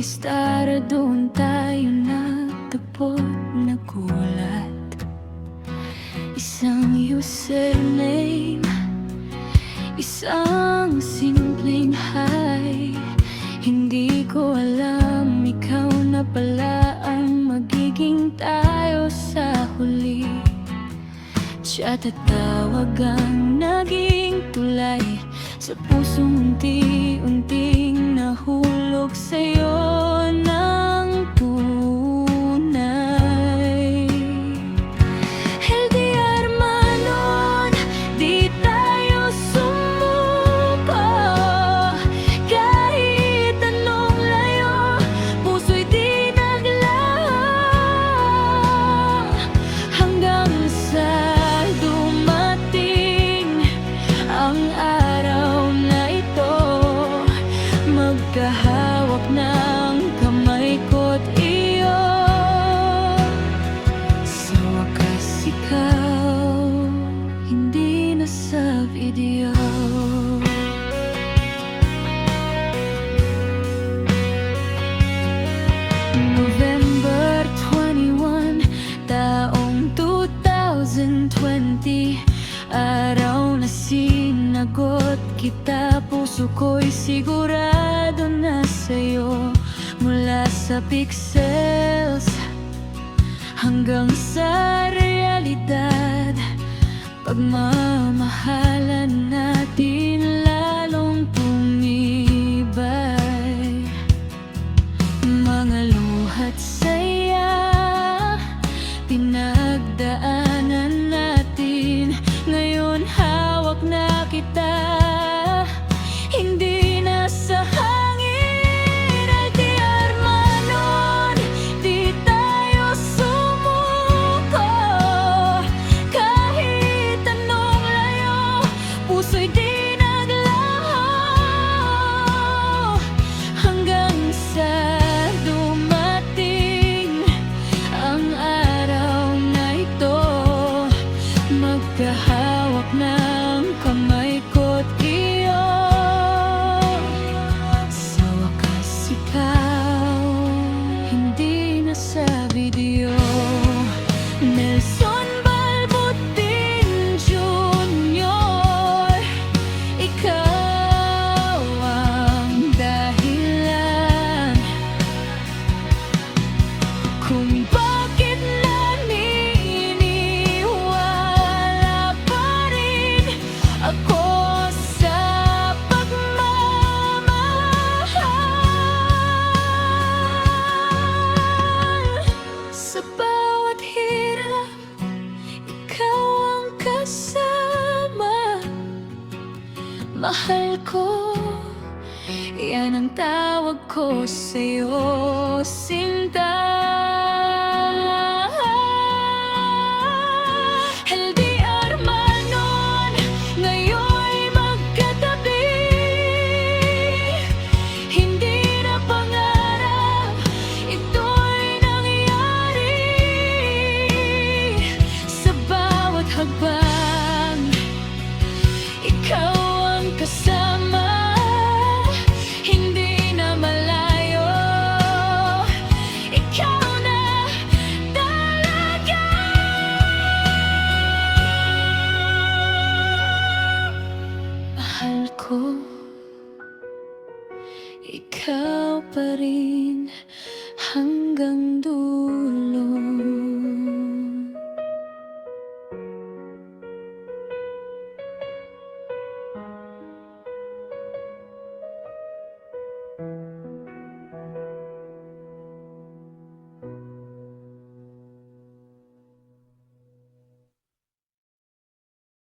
Estara doon tayo nagtagpo, nagulat. Isang username, isang simpleng hi. Hindi ko alam, ikaw na pala ang magiging tayo sa huli. Chat at tawag ang naging tulay sa pusong unti-unting nahulog sa'yo ng tunay. LDR man nun, di tayo sumuko. Kahit anong layo, puso'y di naglaho. Hanggang sa dumating ang araw na ito, magkahawak ng kamay ko't iyo. Sa wakas ikaw, hindi na sa video. November 21, taong 2020. Araw na sinagot kita, puso ko'y sigurado na sa'yo. Mula sa pixels hanggang sa realidad, pagmamahalan natin lalong tumibay. Mga luha't saya, pinagdaanan natin, ngayon hawak na kita, hindi na sa hangin. LDR man nun, di tayo sumuko. Kahit anong layo, puso'y di naglaho. Hanggang sa dumating ang araw na ito, magkahawak ng kamay ko't iyo. Sa wakas ikaw, hindi na sa video. Nelson Balbutin Jr., ikaw ang dahilan kung bakit naniniwala pa rin ako sa pagmamahal. Sa bawat hirap, ikaw ang kasama. Mahal ko, yan ang tawag ko sa'yo, sinta. LDR man nun, ngayon'y magkatabi. Hindi na pangarap, ito'y nangyari. Sa bawat hakbang, ikaw ang kasama. Hindi na malayo, ikaw na talaga. Mahal ko, ikaw pa rin hanggang dulo.